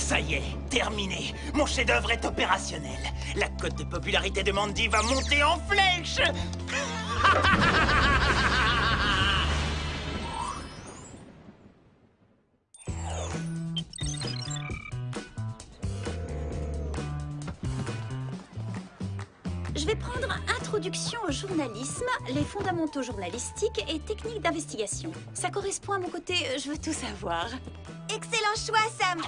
Ça y est, terminé. Mon chef-d'œuvre est opérationnel. La cote de popularité de Mandy va monter en flèche. Je vais prendre Introduction au journalisme, les fondamentaux journalistiques et techniques d'investigation. Ça correspond à mon côté je veux tout savoir. Excellent choix, Sam.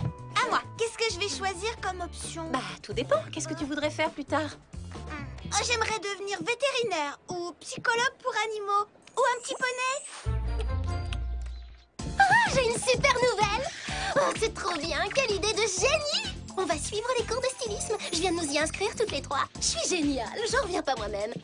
À moi, qu'est-ce que je vais choisir comme option? Bah, tout dépend. Qu'est-ce que tu voudrais faire plus tard? Oh, j'aimerais devenir vétérinaire ou psychologue pour animaux ou un petit poney. Oh, j'ai une super nouvelle! Oh, c'est trop bien! Quelle idée de génie! On va suivre les cours de stylisme. Je viens de nous y inscrire toutes les trois. Je suis géniale, j'en reviens pas moi-même.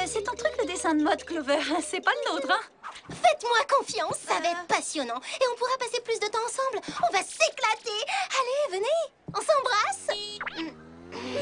C'est ton truc le dessin de mode, Clover. C'est pas le nôtre, hein? Faites-moi confiance, ça va être passionnant. Et on pourra passer plus de temps ensemble. On va s'éclater. Allez, venez, on s'embrasse.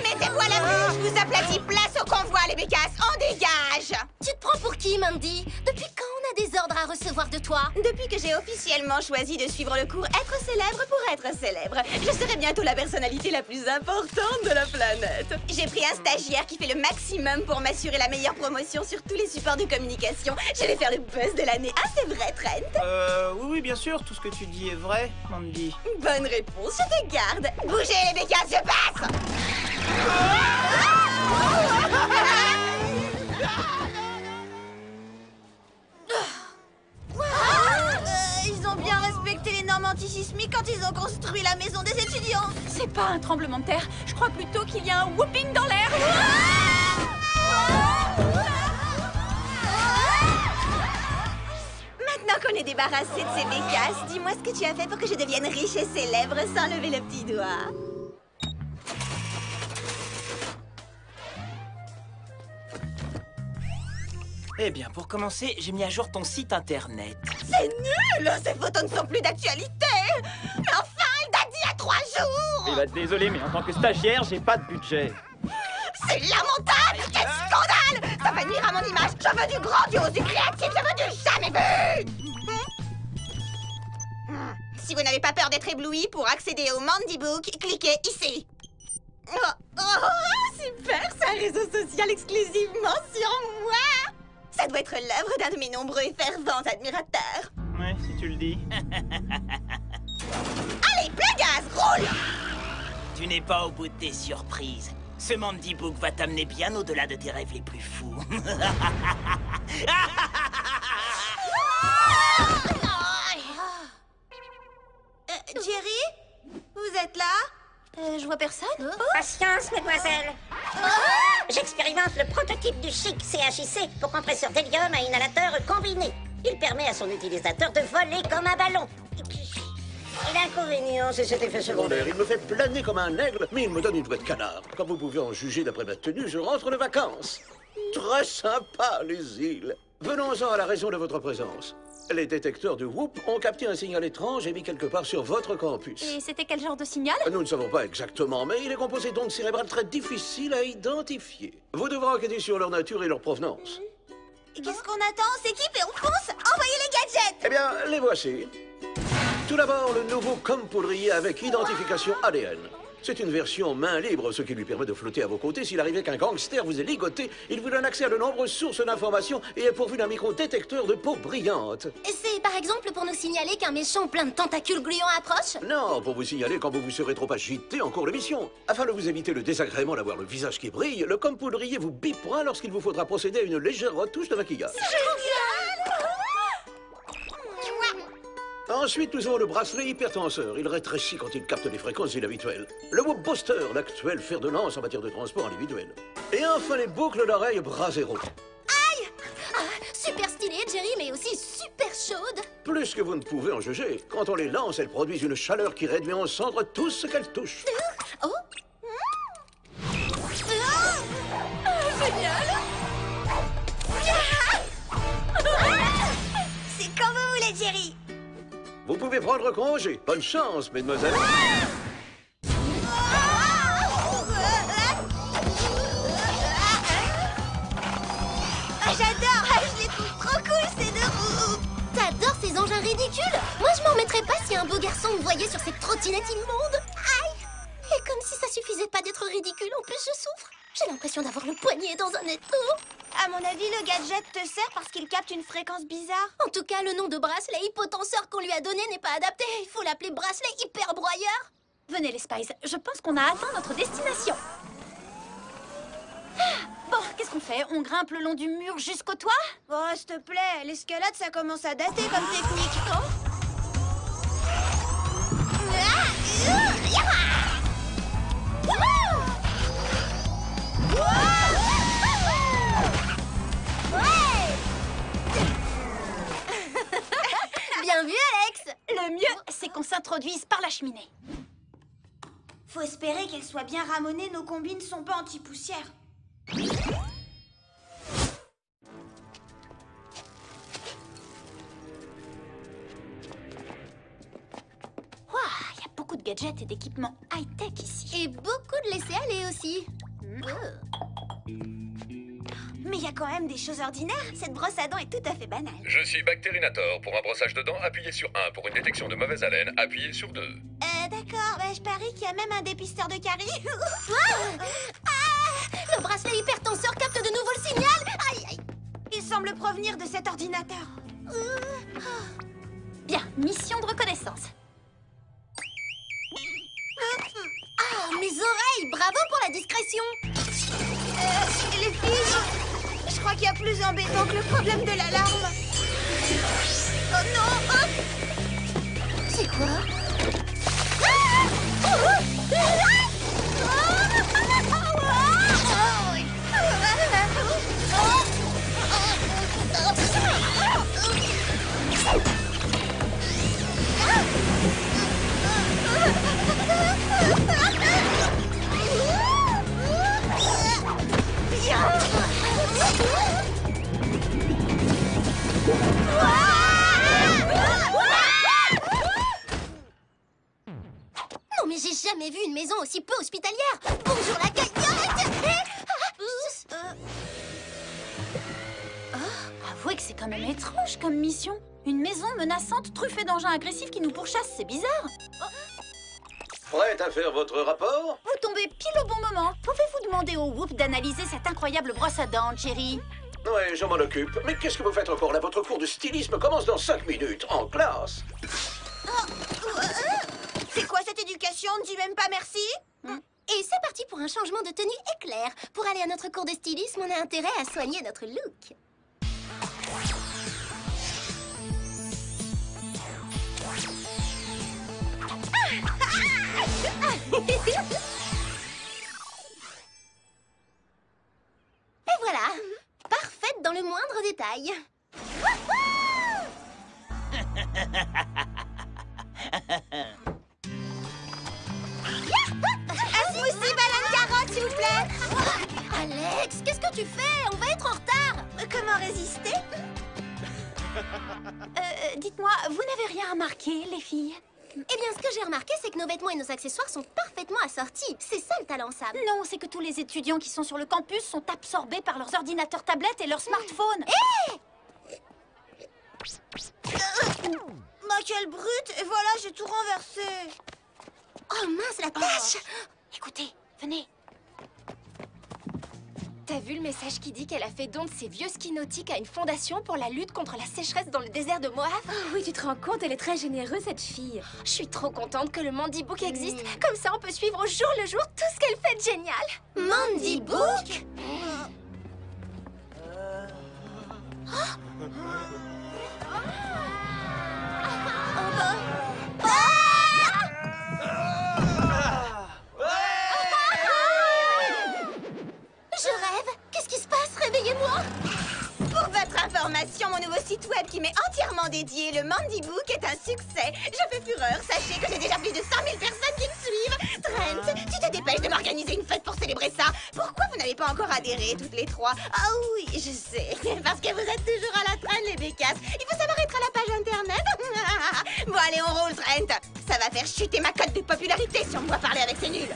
Mettez-vous à l'abri, je vous aplatis, place au convoi, les bécasses, on dégage. Tu te prends pour qui, Mandy? Depuis quand on a des ordres à recevoir de toi? Depuis que j'ai officiellement choisi de suivre le cours Être célèbre pour être célèbre, je serai bientôt la personnalité la plus importante de la planète. J'ai pris un stagiaire qui fait le maximum pour m'assurer la meilleure promotion sur tous les supports de communication. Je vais faire le buzz de l'année. Ah, c'est vrai, Trent? Oui, bien sûr, tout ce que tu dis est vrai, Mandy. Bonne réponse, je te garde. Bougez, les bécasses, je passe. Ils ont bien respecté les normes antisismiques quand ils ont construit la maison des étudiants. C'est pas un tremblement de terre. Je crois plutôt qu'il y a un whooping dans l'air. Maintenant qu'on est débarrassé de ces bécasses, dis-moi ce que tu as fait pour que je devienne riche et célèbre sans lever le petit doigt. Eh bien, pour commencer, j'ai mis à jour ton site internet. C'est nul! Ces photos ne sont plus d'actualité! Mais enfin, il date d'il y a 3 jours! Eh bah, désolé, mais en tant que stagiaire, j'ai pas de budget. C'est lamentable! Quel scandale! Ça va nuire à mon image! Je veux du grandiose, du créatif, je veux du jamais vu! Si vous n'avez pas peur d'être ébloui, pour accéder au Mandy Book, cliquez ici. Oh, super! C'est un réseau social exclusivement sur moi! Ça doit être l'œuvre d'un de mes nombreux et fervents admirateurs. Ouais, si tu le dis. Allez, plein gaz, roule! Tu n'es pas au bout de tes surprises. Ce Mandy Book va t'amener bien au-delà de tes rêves les plus fous. Jerry? Vous êtes là? Je vois personne. Patience, mesdemoiselles. J'expérimente le prototype du chic CHIC pour compresseur d'hélium à inhalateur combiné. Il permet à son utilisateur de voler comme un ballon. Et l'inconvénient, c'est cet effet secondaire. Il me fait planer comme un aigle, mais il me donne une voix de canard. Comme vous pouvez en juger d'après ma tenue, je rentre de vacances. Très sympa, les îles. Venons-en à la raison de votre présence. Les détecteurs de Whoop ont capté un signal étrange émis quelque part sur votre campus. Et c'était quel genre de signal? Nous ne savons pas exactement, mais il est composé d'ondes cérébrales très difficiles à identifier. Vous devrez enquêter sur leur nature et leur provenance. Qu'est-ce qu'on attend? On s'équipe et on fonce? Envoyez les gadgets! Eh bien, les voici. Tout d'abord, le nouveau compoudrier avec identification ADN. C'est une version main libre, ce qui lui permet de flotter à vos côtés. S'il arrivait qu'un gangster vous ait ligoté, il vous donne accès à de nombreuses sources d'informations et est pourvu d'un micro-détecteur de peau brillante. C'est par exemple pour nous signaler qu'un méchant plein de tentacules gluants approche? Non, pour vous signaler quand vous vous serez trop agité en cours d'émission. Afin de vous éviter le désagrément d'avoir le visage qui brille, le compoudrier vous bipera lorsqu'il vous faudra procéder à une légère retouche de maquillage. Ensuite, nous avons le bracelet hypertenseur. Il rétrécit quand il capte les fréquences inhabituelles. Le Whoop Booster, l'actuel fer de lance en matière de transport individuel. Et enfin, les boucles d'oreilles Bras Zéro. Super stylé, Jerry, mais aussi super chaude. Plus que vous ne pouvez en juger. Quand on les lance, elles produisent une chaleur qui réduit en cendres tout ce qu'elles touchent. Oh, Génial! C'est comme vous voulez, Jerry! Vous pouvez prendre congé. Bonne chance, mesdemoiselles. J'adore! Je les trouve trop cool, ces deux roues! t'adores ces engins ridicules. Moi, je m'en mettrais pas si un beau garçon me voyait sur cette trottinette immonde. Aïe! Et comme si ça suffisait pas d'être ridicule, en plus je souffre. J'ai l'impression d'avoir le poignet dans un étau. À mon avis, le gadget te sert parce qu'il capte une fréquence bizarre. En tout cas, le nom de bracelet hypotenseur qu'on lui a donné n'est pas adapté. Il faut l'appeler bracelet hyperbroyeur. Venez les Spies, je pense qu'on a atteint notre destination. Bon, qu'est-ce qu'on fait? On grimpe le long du mur jusqu'au toit? Oh, s'il te plaît, l'escalade, ça commence à dater comme technique. Bien vu, Alex. Le mieux, c'est qu'on s'introduise par la cheminée. Faut espérer qu'elle soit bien ramonée, nos combines sont pas anti-poussière. Waouh, il y a beaucoup de gadgets et d'équipements high-tech ici. Et beaucoup de laisser aller aussi. Mais il y a quand même des choses ordinaires. Cette brosse à dents est tout à fait banale. Je suis Bactérinator. Pour un brossage de dents, appuyez sur 1. Pour une détection de mauvaise haleine, appuyez sur 2. D'accord. Je parie qu'il y a même un dépisteur de caries. Le bracelet hypertenseur capte de nouveau le signal. Aïe, aïe. Il semble provenir de cet ordinateur. Bien, mission de reconnaissance. Ah, mes oreilles. Bravo pour la discrétion. Les filles, je crois qu'il y a plus embêtant que le problème de l'alarme. Oh non! C'est quoi? Non mais j'ai jamais vu une maison aussi peu hospitalière. Bonjour la cagnotte. Avouez que c'est quand même étrange comme mission. Une maison menaçante truffée d'engins agressifs qui nous pourchassent, c'est bizarre. Prête à faire votre rapport? Vous tombez pile au bon moment. Pouvez-vous demander au Whoop d'analyser cette incroyable brosse à dents, Jerry? Ouais, je m'en occupe. Mais qu'est-ce que vous faites encore là? Votre cours de stylisme commence dans 5 minutes, en classe. C'est quoi cette éducation? Ne dis même pas merci? Et c'est parti pour un changement de tenue éclair. Pour aller à notre cours de stylisme, on a intérêt à soigner notre look. Et voilà, parfaite dans le moindre détail. Un smoothie banane carotte, s'il vous plaît. Alex, qu'est-ce que tu fais? On va être en retard. Comment résister? Dites-moi, vous n'avez rien remarqué, les filles? Eh bien, ce que j'ai remarqué, c'est que nos vêtements et nos accessoires sont parfaitement assortis. C'est ça le talent, Sam. Non, c'est que tous les étudiants qui sont sur le campus sont absorbés par leurs ordinateurs tablettes et leurs smartphones. Ma quelle brute! Et voilà, j'ai tout renversé. Oh mince, la tâche. Écoutez, venez. T'as vu le message qui dit qu'elle a fait don de ses vieux skis nautiques à une fondation pour la lutte contre la sécheresse dans le désert de Moab? Oh oui, tu te rends compte, elle est très généreuse, cette fille. Je suis trop contente que le Mandy Book existe. Comme ça, on peut suivre au jour le jour tout ce qu'elle fait de génial. Mandy Book. Je rêve. Qu'est-ce qui se passe? Réveillez-moi. Pour votre information, mon nouveau site web qui m'est entièrement dédié, le Mandy Book, est un succès. Je fais fureur. Sachez que j'ai déjà plus de 100 000 personnes qui me suivent. Trent, tu te dépêches de m'organiser une fête pour célébrer ça. Pourquoi vous n'avez pas encore adhéré, toutes les trois? Ah oui, je sais. Parce que vous êtes toujours à la traîne, les bécasses. Il faut savoir être à la page internet. Bon, allez, on roule, Trent. Ça va faire chuter ma cote de popularité si on me voit parler avec ces nuls.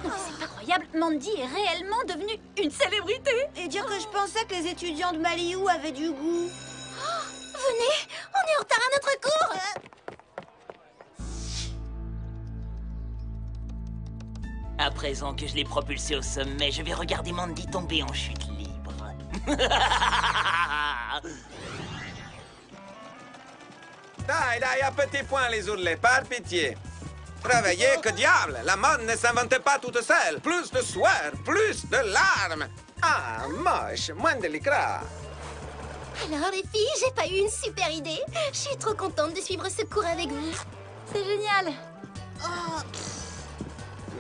C'est incroyable, Mandy est réellement devenue une célébrité. Et dire que je pensais que les étudiants de Maliou avaient du goût. Vous Venez, on est en retard à notre cours. À présent que je l'ai propulsé au sommet, je vais regarder Mandy tomber en chute libre. Dai, à petit point, les ourlets, par pitié. Travaillez, que diable! La mode ne s'invente pas toute seule. Plus de sueur, plus de larmes. Ah, moche, moins délicat. Alors les filles, j'ai pas eu une super idée. Je suis trop contente de suivre ce cours avec vous. C'est génial.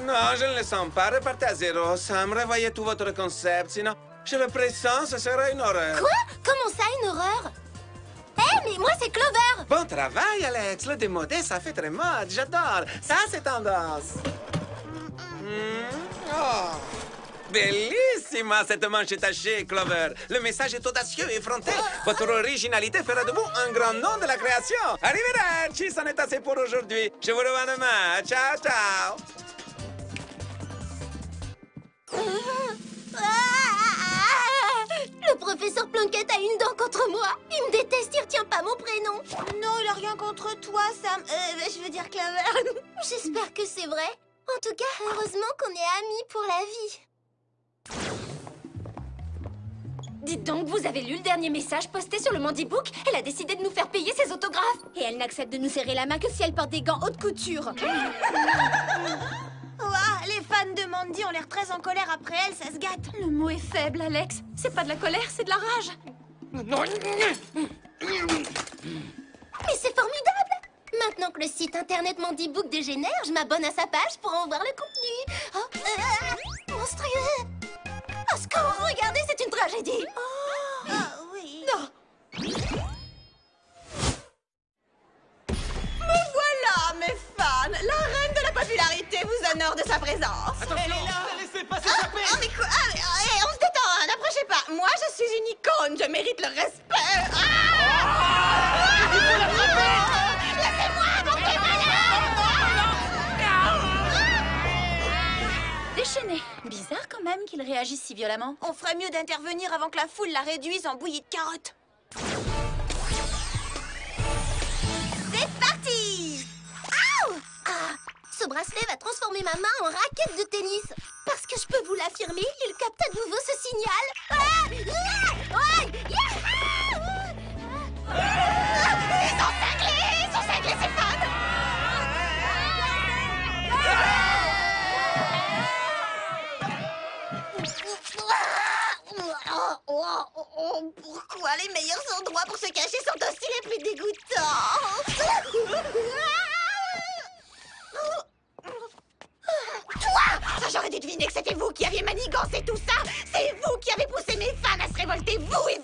Non, je ne le sens pas. Repartez à zéro, Sam. Revoyez tout votre concept, sinon, je le pressens, ce sera une horreur. Quoi? Comment ça, une horreur? Eh, mais moi, c'est Clover! Bon travail, Alex. Le démodé, ça fait très mode. J'adore. Ça, c'est tendance. Oh. Bellissima, cette manche tachée, Clover. Le message est audacieux et effronté. Votre originalité fera de vous un grand nom de la création. Arrivederci, c'en est assez pour aujourd'hui. Je vous revois demain. Ciao, ciao. Le professeur Plunkett a une dent contre moi. Il me déteste, il retient pas mon prénom. Non, il a rien contre toi, Sam. Je veux dire Clover. J'espère que c'est vrai. En tout cas, heureusement qu'on est amis pour la vie. Dites donc, vous avez lu le dernier message posté sur le Mandy Book? Elle a décidé de nous faire payer ses autographes. Et elle n'accepte de nous serrer la main que si elle porte des gants haute couture. Ouah, les fans de Mandy ont l'air très en colère après elle, ça se gâte. Le mot est faible, Alex. C'est pas de la colère, c'est de la rage. Mais c'est formidable! Maintenant que le site internet Mandy Book dégénère, je m'abonne à sa page pour en voir le contenu. Oh, monstrueux! Au secours, regardez, c'est une tragédie! Oh, oui. Non. Me voilà, mes fans. La reine de la popularité vous honore de sa présence. Elle est là. Laissez passer sa paix. Oh, mais quoi? On se détend, hein, n'approchez pas. Moi, je suis une icône, je mérite le respect. Laissez-moi, montez-moi Déchaîné. Bizarre quand même qu'il réagisse si violemment. On ferait mieux d'intervenir avant que la foule la réduise en bouillie de carottes. C'est parti! Ce bracelet va transformer ma main en raquette de tennis. Parce que je peux vous l'affirmer, il capte à nouveau ce signal. Ils sont cinglés, ces fans! Pourquoi les meilleurs endroits pour se cacher sont aussi les plus dégoûtants? Toi! Ça, j'aurais dû deviner que c'était vous qui aviez manigancé tout ça! C'est vous qui avez poussé mes fans à se révolter, vous et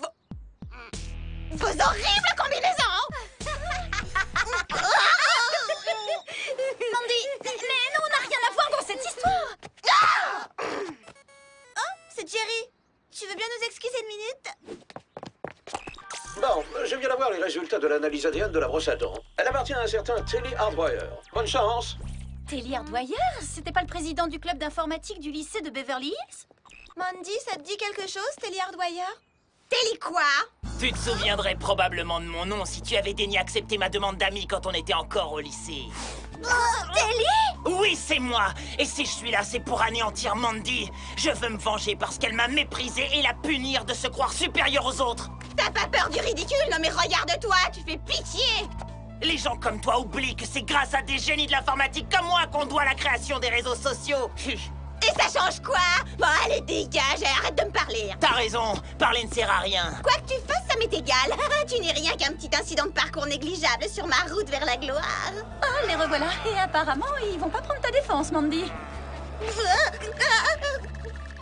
vos horribles combinaisons! Mandy, mais non, on n'a rien à voir dans cette histoire. Oh, c'est Jerry. Tu veux bien nous excuser une minute? Bon, je viens d'avoir les résultats de l'analyse ADN de la brosse à dents. Elle appartient à un certain Telly Hardwire. Bonne chance. Telly Hardwire? C'était pas le président du club d'informatique du lycée de Beverly Hills? Mandy, ça te dit quelque chose, Telly Hardwire? Telly quoi? Tu te souviendrais probablement de mon nom si tu avais daigné accepter ma demande d'amis quand on était encore au lycée. Telly? Oui, c'est moi. Et si je suis là, c'est pour anéantir Mandy. Je veux me venger parce qu'elle m'a méprisée et la punir de se croire supérieure aux autres. T'as pas peur du ridicule? Non mais regarde-toi, tu fais pitié! Les gens comme toi oublient que c'est grâce à des génies de l'informatique comme moi qu'on doit la création des réseaux sociaux. Et ça change quoi? Bon, allez, dégage, arrête de me parler. T'as raison, parler ne sert à rien. Quoi que tu fasses, ça m'est égal. Tu n'es rien qu'un petit incident de parcours négligeable sur ma route vers la gloire. Oh, les revoilà. Et apparemment, ils vont pas prendre ta défense, Mandy.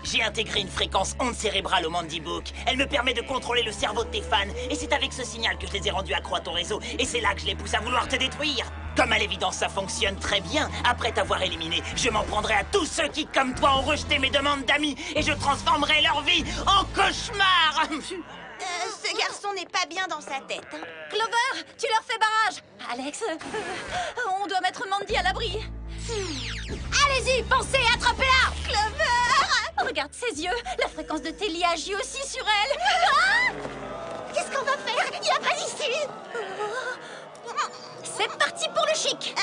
J'ai intégré une fréquence onde cérébrale au Mandy Book. Elle me permet de contrôler le cerveau de tes fans. Et c'est avec ce signal que je les ai rendus accro à ton réseau. Et c'est là que je les pousse à vouloir te détruire. Comme à l'évidence ça fonctionne très bien, après t'avoir éliminé, je m'en prendrai à tous ceux qui, comme toi, ont rejeté mes demandes d'amis. Et je transformerai leur vie en cauchemar. Ce garçon n'est pas bien dans sa tête. Hein. Clover, tu leur fais barrage. Alex, on doit mettre Mandy à l'abri. Allez-y, pensez, attrapez-la! Clover! Regarde ses yeux. La fréquence de Telly agit aussi sur elle. Qu'est-ce qu'on va faire? Il n'y a pas d'issue. C'est parti pour le chic.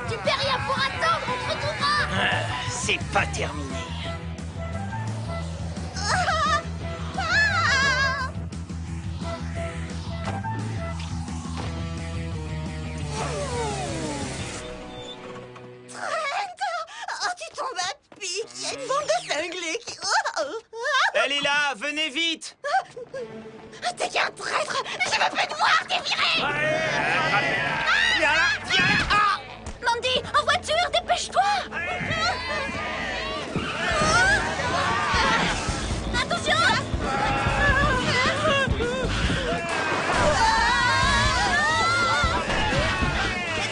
Tu perds rien pour attendre, on te retrouvera. C'est pas terminé. Oh, tu tombes à pic. Il y a une bande de cinglés qui... Elle est là, venez vite. T'es qu'un traître. Je veux plus te voir, t'es viré. Viens là, viens là. Ah Mandy, en voiture, dépêche-toi. Attention.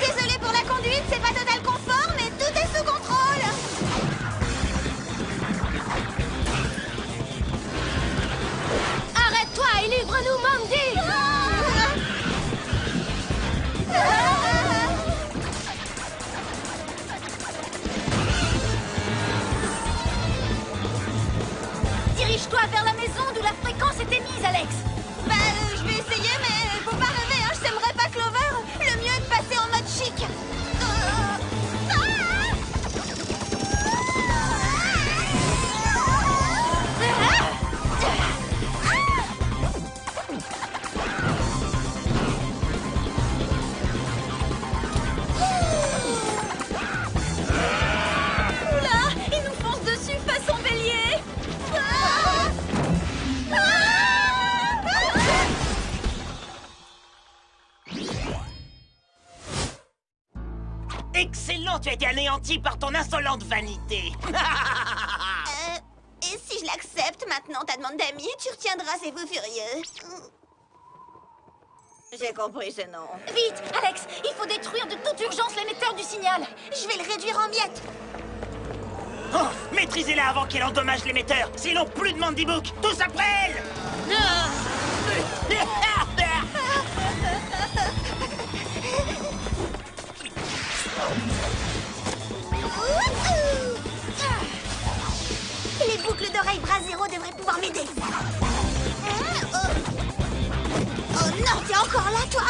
Désolée pour la conduite, c'est pas total confort, mais tout est sous contrôle. Arrête-toi et livre-nous, Mandy. Dirige-toi vers la maison d'où la fréquence est émise, Alex. Je vais essayer, mais faut pas rêver, hein, je t'aimerais pas Clover. Le mieux est de passer en mode chic. Oula, il nous fonce dessus façon bélier. Excellent, tu as été anéanti par ton insolente vanité. Et si je l'accepte maintenant, ta demande d'amis, tu retiendras ces fous furieux. J'ai compris ce nom. Vite, Alex, il faut détruire de toute urgence l'émetteur du signal. Je vais le réduire en miettes. Oh, maîtrisez-la avant qu'elle endommage l'émetteur. Sinon, plus de Mandy Book. Tous après elle. Les boucles d'oreilles bras zéro devraient pouvoir m'aider. Oh non, t'es encore là, toi?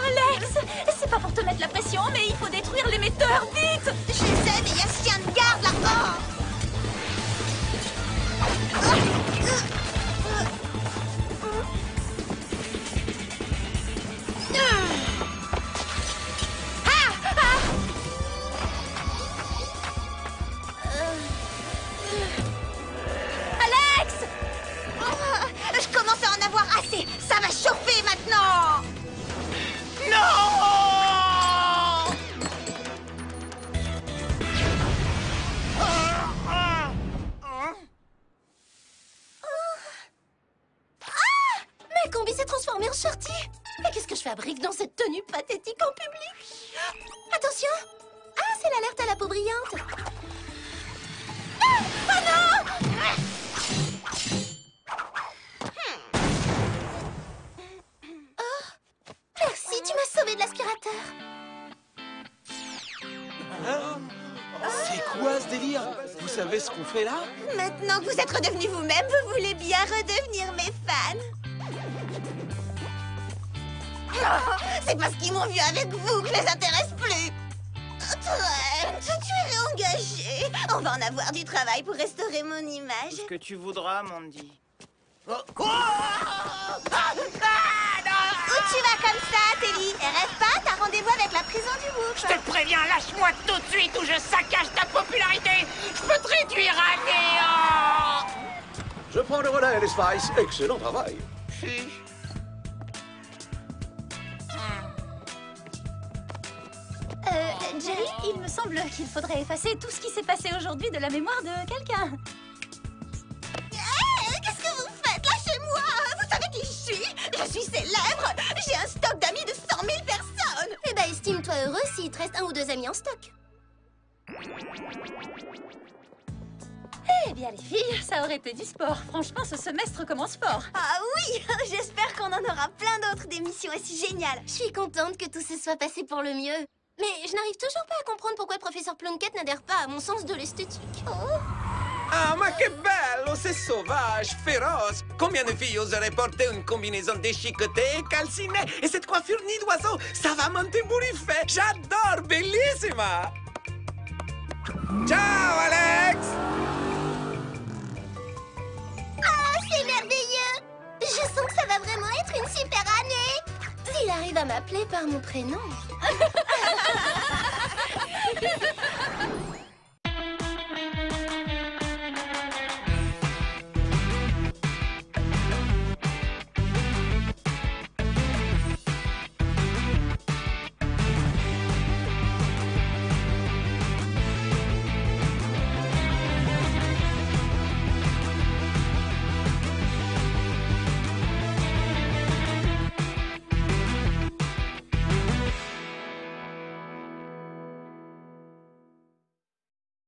Alex, c'est pas pour te mettre la pression, mais il faut détruire l'émetteur, vite. Je sais, mais il y a ce chien de garde là-bas. Alex! Je commence à en avoir assez. Ça va chauffer maintenant. Non! Mais Combi s'est transformé en Shorty. Mais qu'est-ce que je fabrique dans cette tenue pathétique en public? Attention! Ah, c'est l'alerte à la peau brillante. Ah, oh non! Oh, merci, tu m'as sauvé de l'aspirateur. C'est quoi ce délire? Vous savez ce qu'on fait là? Maintenant que vous êtes redevenus vous-même, vous voulez bien redevenir mes fans. Oh, c'est parce qu'ils m'ont vu avec vous que je les intéresse plus. Trent, tu es réengagé. On va en avoir du travail pour restaurer mon image. Ce que tu voudras, Mandy. Où tu vas comme ça, Telly? Et rêve pas, t'as rendez-vous avec la prison du Je bouc. te préviens, lâche-moi tout de suite ou je saccage ta popularité. Je peux te réduire à néant. Je prends le relais, les Spice. Excellent travail. Jerry, il me semble qu'il faudrait effacer tout ce qui s'est passé aujourd'hui de la mémoire de quelqu'un. Qu'est-ce que vous faites? Lâchez-moi! Vous savez qui je suis? Je suis célèbre! J'ai un stock d'amis de 100 000 personnes! Eh ben, estime-toi heureux s'il te reste 1 ou 2 amis en stock. Eh bien, les filles, ça ça aurait été du sport. Franchement, ce semestre commence fort. Ah oui, j'espère qu'on en aura plein d'autres d'émissions aussi géniales. Je suis contente que tout se soit passé pour le mieux. Mais je n'arrive toujours pas à comprendre pourquoi le professeur Plunkett n'adhère pas à mon sens de l'esthétique. Oh. Ah, ma che bello! C'est sauvage, féroce! Combien de filles oseraient porter une combinaison déchiquetée et calcinée? Et cette coiffure nid d'oiseau, ça va m'entébouriffer! J'adore! Bellissima! Ciao, Alex! Ah, c'est merveilleux! Je sens que ça va vraiment être une super année! S'il arrive à m'appeler par mon prénom...